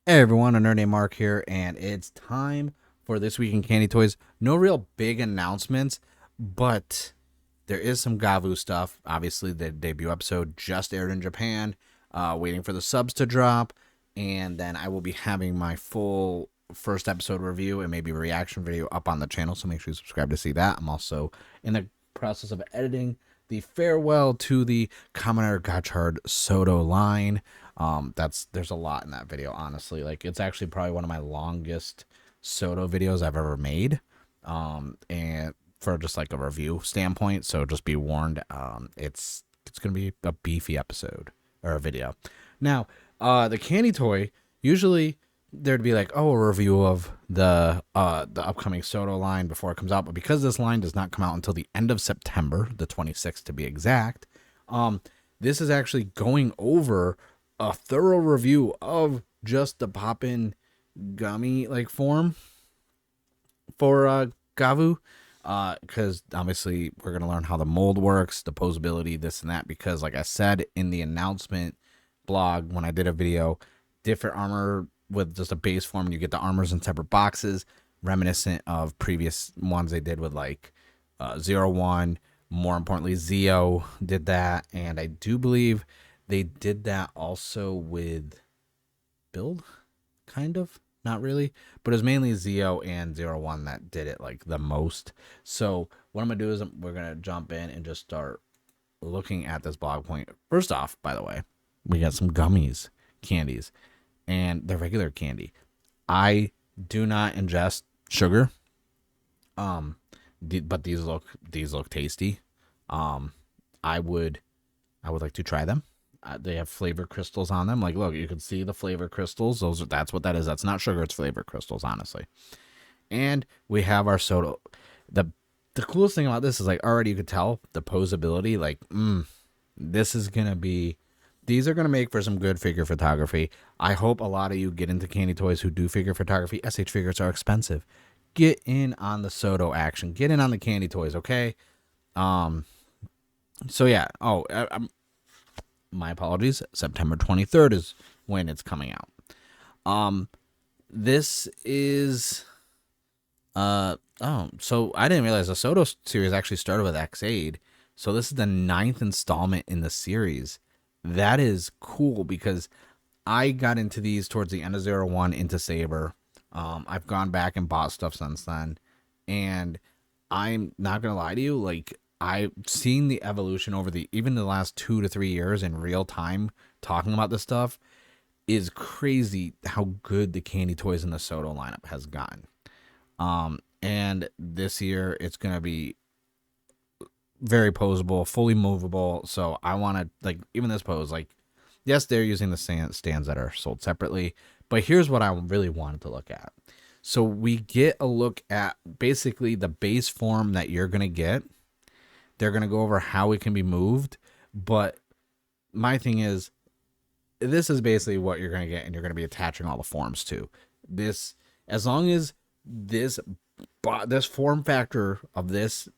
Hey everyone, a nerd named Mark here, and it's time for This Week in Candy Toys. No real big announcements, but there is some Gavu stuff. Obviously, the debut episode just aired in Japan, waiting for the subs to drop, and then I will be having my full first episode review and maybe reaction video up on the channel, so make sure you subscribe to see that. I'm also in the process of editing the farewell to the Kamen Rider Gavv SODO line. There's a lot in that video, honestly. Like, it's actually probably one of my longest SODO videos I've ever made. And for just like a review standpoint, so just be warned, it's gonna be a beefy episode or a video. Now, the candy toy, usually there'd be like, oh, a review of the upcoming SODO line before it comes out, but because this line does not come out until the end of September, the 26th to be exact, this is actually going over a thorough review of just the pop-in gummy like form for Gavu, because obviously we're gonna learn how the mold works, the posability, this and that, because like I said in the announcement blog when I did a video, different armor with just a base form, and you get the armors in separate boxes, reminiscent of previous ones they did with like 01. More importantly, Zio did that, and I do believe they did that also with Build, kind of, not really, but it was mainly Zio and 01 that did it like the most. So what I'm gonna do is we're gonna jump in and just start looking at this blog point. First off, by the way, we got some gummies, candies, and the regular candy. I do not ingest sugar, but these look tasty. I would like to try them. They have flavor crystals on them. Like, look, you can see the flavor crystals. That's what that is. That's not sugar. It's flavor crystals, honestly. And we have our SODO. The coolest thing about this is, like, already you could tell the posability. Like, this is gonna be. These are gonna make for some good figure photography. I hope a lot of you get into candy toys who do figure photography. SH figures are expensive. Get in on the SODO action. Get in on the candy toys, okay? So yeah. Oh, my apologies. September 23rd is when it's coming out. This is so I didn't realize the SODO series actually started with X8. So this is the 9th installment in the series. That is cool because I got into these towards the end of 01 into Saber. I've gone back and bought stuff since then, and I'm not gonna lie to you, like, I've seen the evolution over even the last 2 to 3 years in real time. Talking about this stuff is crazy how good the candy toys in the SODO lineup has gotten. And this year it's gonna be very posable, fully movable. So I want to, like, even this pose, like, yes, they're using the stands that are sold separately, but here's what I really wanted to look at. So we get a look at basically the base form that you're gonna get. They're going to go over how it can be moved. But my thing is, this is basically what you're going to get, and you're going to be attaching all the forms to. This, as long as this form factor of this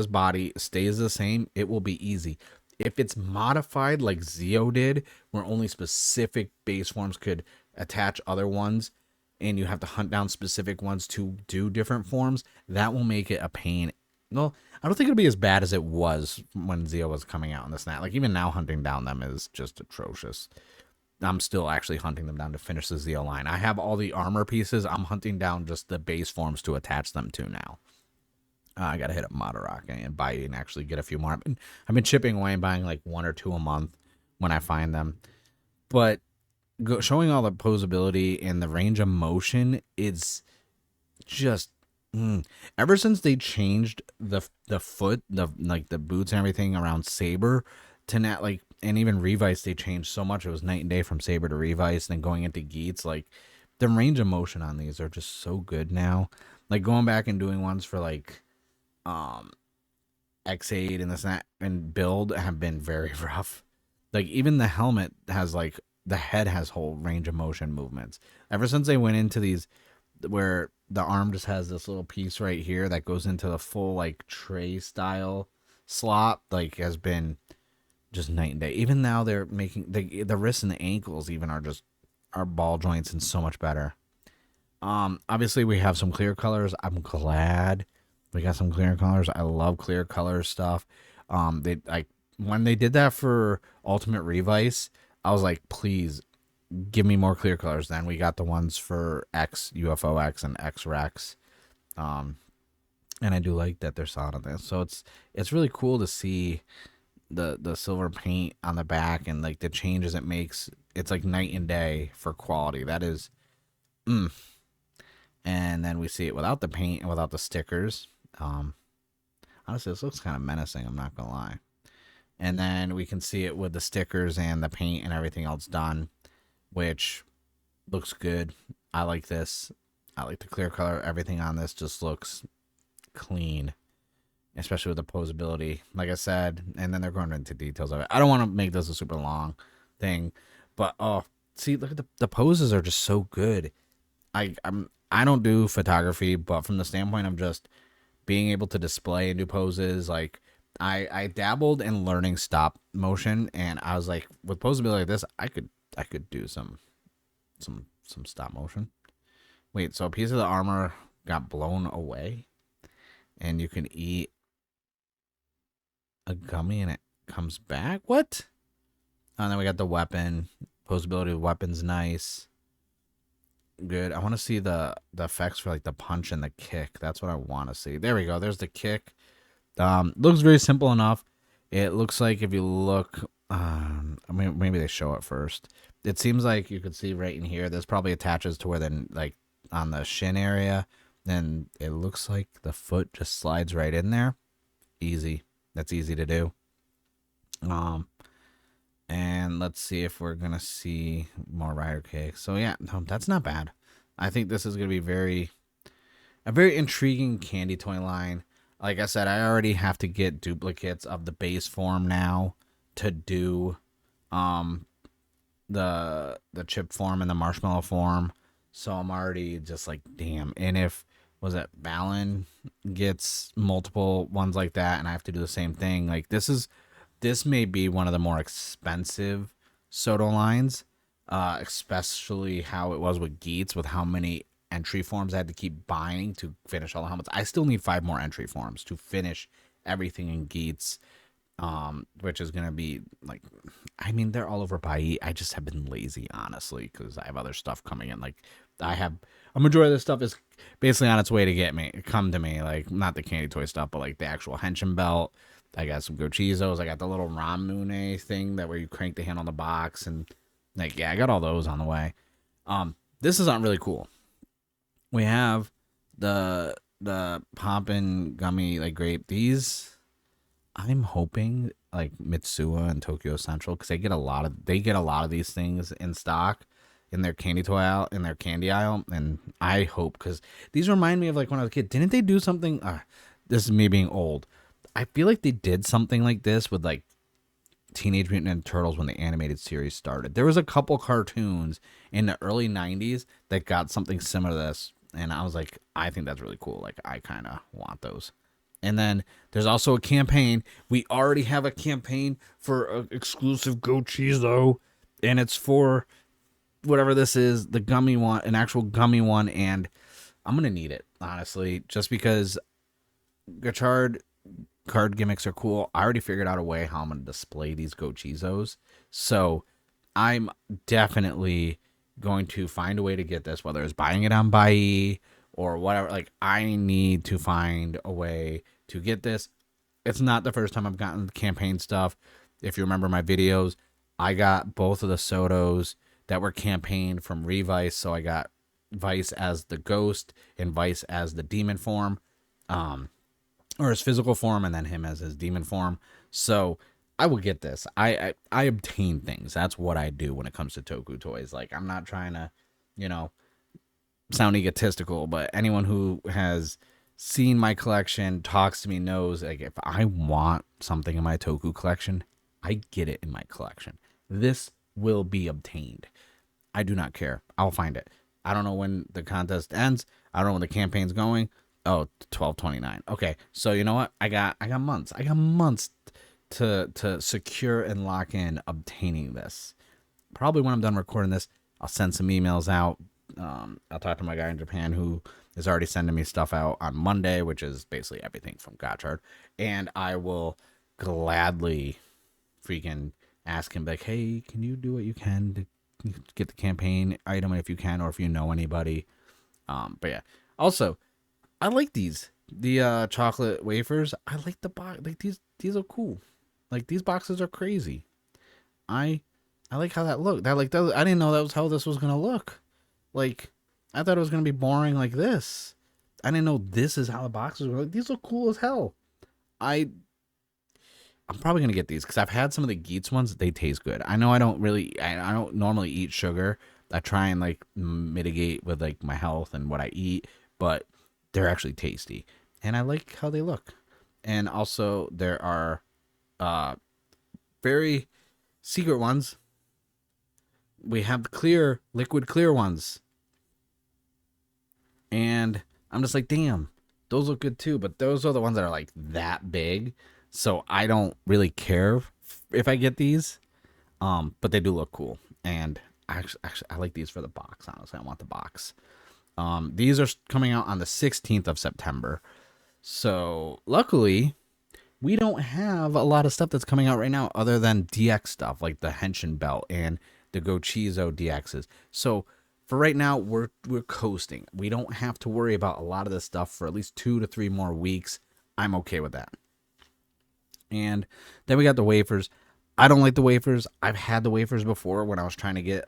body stays the same, it will be easy. If it's modified like Zio did, where only specific base forms could attach other ones, and you have to hunt down specific ones to do different forms, that will make it a pain. Well, I don't think it'll be as bad as it was when Zio was coming out in the snap. Like, even now, hunting down them is just atrocious. I'm still actually hunting them down to finish the Zio line. I have all the armor pieces. I'm hunting down just the base forms to attach them to now. I gotta hit up Moderock and buy and actually get a few more. I've been chipping away and buying like 1 or 2 a month when I find them. But showing all the posability and the range of motion, it's just... Ever since they changed the foot, the boots and everything around Saber to not, like, and even Revice, they changed so much. It was night and day from Saber to Revice, and then going into Geats. Like, the range of motion on these are just so good now. Like, going back and doing ones for like X8 and this and that and Build have been very rough. Like, even the helmet has, like, the head has whole range of motion movements. Ever since they went into these where the arm just has this little piece right here that goes into the full, like, tray style slot, like, has been just night and day. Even now they're making the wrists and the ankles even are just our ball joints in so much better. Obviously we have some clear colors. I'm glad we got some clear colors. I love clear color stuff. They like when they did that for Ultimate Revice, I was like, please give me more clear colors. Then we got the ones for X UFO X and X Rex. And I do like that they're solid on this. So it's really cool to see the silver paint on the back and like the changes it makes. It's like night and day for quality. That is, And then we see it without the paint and without the stickers. Honestly, this looks kind of menacing. I'm not gonna lie. And then we can see it with the stickers and the paint and everything else done, which looks good. I like this. I like the clear color. Everything on this just looks clean, especially with the posability, like I said. And then they're going into details of it. I don't want to make this a super long thing, but oh, see, look at the poses are just so good. I don't do photography, but from the standpoint of just being able to display and do poses, like I dabbled in learning stop motion, and I was like, with posability like this, I could do some stop motion. Wait, so a piece of the armor got blown away, and you can eat a gummy and it comes back? What? And then we got the weapon. Posability of weapon's nice. Good. I want to see the effects for like the punch and the kick. That's what I want to see. There we go. There's the kick. Looks very simple enough. It looks like if you look, I mean, maybe they show it first. It seems like you could see right in here. This probably attaches to where then like on the shin area. Then it looks like the foot just slides right in there. Easy. That's easy to do. And let's see if we're gonna see more rider cakes. So yeah, no, that's not bad. I think this is gonna be a very intriguing candy toy line. Like I said, I already have to get duplicates of the base form now to do the chip form and the marshmallow form. So I'm already just like, damn. And if Balin gets multiple ones like that, and I have to do the same thing, like this may be one of the more expensive SODO lines, especially how it was with Geats, with how many entry forms I had to keep buying to finish all the helmets. I still need 5 more entry forms to finish everything in Geats, which is going to be like, I mean, they're all over by I just have been lazy, honestly, because I have other stuff coming in. Like, I have a majority of this stuff is basically on its way to come to me. Like, not the candy toy stuff, but like the actual Henshin belt. I got some Gochizos. I got the little Ramune thing that where you crank the hand on the box, and like, yeah, I got all those on the way. This is not really cool. We have the Poppin' Gummy like grape. These, I'm hoping like Mitsuwa and Tokyo Central, because they get a lot of these things in stock in their candy toy aisle, in their candy aisle, and I hope, because these remind me of like when I was a kid. Didn't they do something? This is me being old. I feel like they did something like this with like Teenage Mutant Ninja Turtles when the animated series started. There was a couple cartoons in the early 90s that got something similar to this, and I was like, I think that's really cool. Like, I kind of want those. And then there's also a campaign. We already have a campaign for an exclusive Gochizo, and it's for whatever this is, the gummy one, an actual gummy one, and I'm going to need it, honestly, just because Gachard card gimmicks are cool. I already figured out a way how I'm going to display these Gochizos. So I'm definitely going to find a way to get this, whether it's buying it on Bai or whatever. Like, I need to find a way to get this. It's not the first time I've gotten campaign stuff. If you remember my videos, I got both of the SODOs that were campaigned from Revice. So I got Vice as the ghost and Vice as the demon form. Or his physical form, and then him as his demon form. So I will get this. I obtain things. That's what I do when it comes to Toku toys. Like, I'm not trying to, sound egotistical, but anyone who has seen my collection, talks to me, knows, like, if I want something in my Toku collection, I get it in my collection. This will be obtained. I do not care. I'll find it. I don't know when the contest ends. I don't know when the campaign's going. Oh, 12/29. Okay, so you know what? I got months. I got months to secure and lock in obtaining this. Probably when I'm done recording this, I'll send some emails out. I'll talk to my guy in Japan who is already sending me stuff out on Monday, which is basically everything from Gotchard. And I will gladly freaking ask him, like, hey, can you do what you can to get the campaign item if you can, or if you know anybody. But yeah. Also, I like the chocolate wafers. I like the box. Like these are cool. Like these boxes are crazy. I like how that looked. I didn't know that was how this was gonna look. Like I thought it was gonna be boring like this. I didn't know this is how the boxes were. Like, these look cool as hell. I'm probably gonna get these because I've had some of the Geets ones. They taste good. I know I don't normally eat sugar. I try and like mitigate with like my health and what I eat, but they're actually tasty, and I like how they look. And also there are very secret ones. We have the liquid clear ones, and I'm just like, damn, those look good too. But those are the ones that are like that big, so I don't really care if I get these. But they do look cool, and actually I like these for the box. Honestly, I want the box. These are coming out on the 16th of September. So luckily, we don't have a lot of stuff that's coming out right now other than DX stuff like the Henshin belt and the Gochizo DXs. So for right now, we're coasting. We don't have to worry about a lot of this stuff for at least 2 to 3 more weeks. I'm okay with that. And then we got the wafers. I don't like the wafers. I've had the wafers before when I was trying to get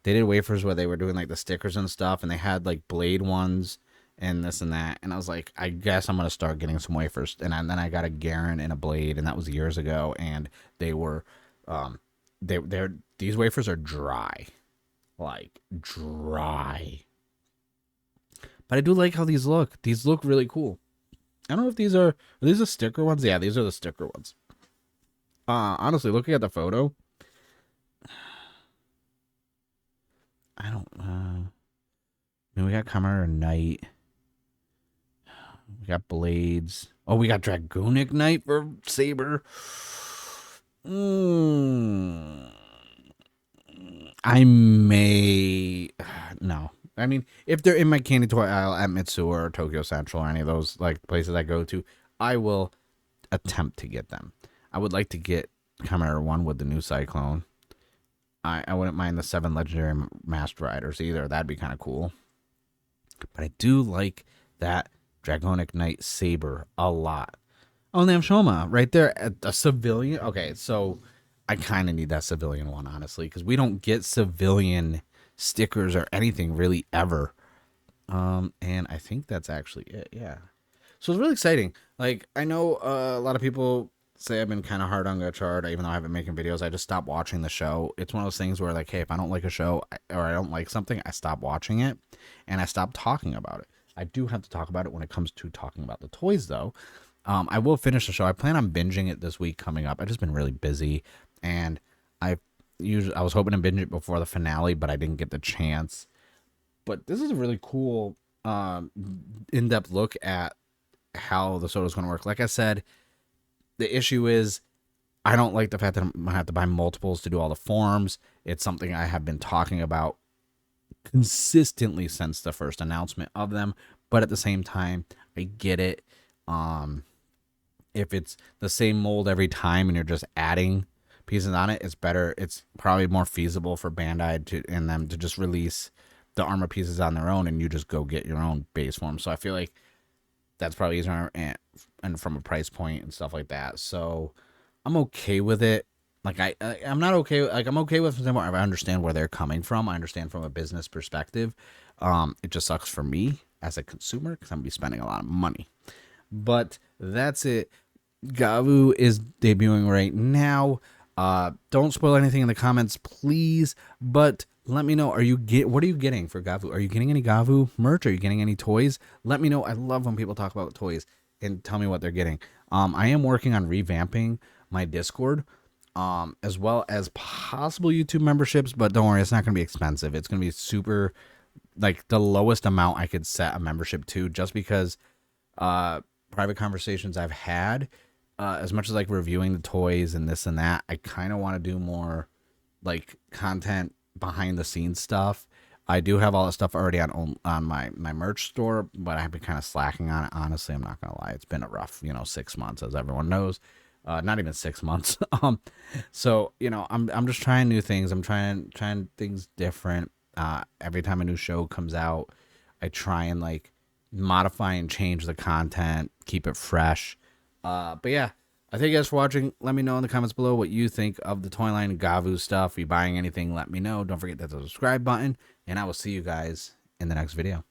they did wafers where they were doing like the stickers and stuff, and they had like blade ones and this and that. And I was like, I guess I'm gonna start getting some wafers. And then I got a Garen and a blade, and that was years ago. And they were, these wafers are dry, like dry. But I do like how these look. These look really cool. I don't know if these are these the sticker ones. Yeah, these are the sticker ones. Honestly, looking at the photo, I don't. I mean, we got Kamen Rider Knight. We got blades. Oh, we got Dragonic Knight for Saber. I may no. I mean, if they're in my candy toy aisle at Mitsu or Tokyo Central or any of those like places I go to, I will attempt to get them. I would like to get Kamen Rider 1 with the new Cyclone. I wouldn't mind the 7 legendary Master Riders either. That'd be kind of cool. But I do like that Dragonic Knight Saber a lot. Oh, and they have Shoma right there. A civilian. Okay, so I kind of need that civilian one, honestly, because we don't get civilian stickers or anything really ever. And I think that's actually it. Yeah. So it's really exciting. Like, I know a lot of people say I've been kind of hard on Gotchard, even though I haven't been making videos. I just stopped watching the show. It's one of those things where, like, hey, if I don't like a show or I don't like something, I stop watching it and I stop talking about it. I do have to talk about it when it comes to talking about the toys, though. I will finish the show. I plan on binging it this week coming up. I've just been really busy, and I was hoping to binge it before the finale, but I didn't get the chance. But this is a really cool in-depth look at how the SODO is going to work. Like I said, the issue is I don't like the fact that I'm going to have to buy multiples to do all the forms. It's something I have been talking about consistently since the first announcement of them. But at the same time, I get it. If it's the same mold every time and you're just adding pieces on it, it's better. It's probably more feasible for Bandai and them to just release the armor pieces on their own and you just go get your own base form. So I feel like that's probably easier and from a price point and stuff like that. So I'm okay with it. Like I'm not okay. Like I'm okay with them. I understand where they're coming from. I understand from a business perspective. It just sucks for me as a consumer because I'm gonna be spending a lot of money. But that's it. Gavu is debuting right now. Don't spoil anything in the comments, please. But let me know. What are you getting for Gavu? Are you getting any Gavu merch? Are you getting any toys? Let me know. I love when people talk about toys and tell me what they're getting. I am working on revamping my Discord, as well as possible YouTube memberships. But don't worry, it's not going to be expensive. It's going to be super, like the lowest amount I could set a membership to, just because private conversations I've had, as much as like reviewing the toys and this and that, I kind of want to do more like content behind the scenes stuff. I do have all that stuff already on my merch store, but I've been kind of slacking on it. Honestly, I'm not gonna lie. It's been a rough, 6 months, as everyone knows. Not even 6 months. So I'm just trying new things. I'm trying things different. Every time a new show comes out, I try and like modify and change the content, keep it fresh. But yeah, I thank you guys for watching. Let me know in the comments below what you think of the toy line Gavu stuff. If you're buying anything, let me know. Don't forget that subscribe button, and I will see you guys in the next video.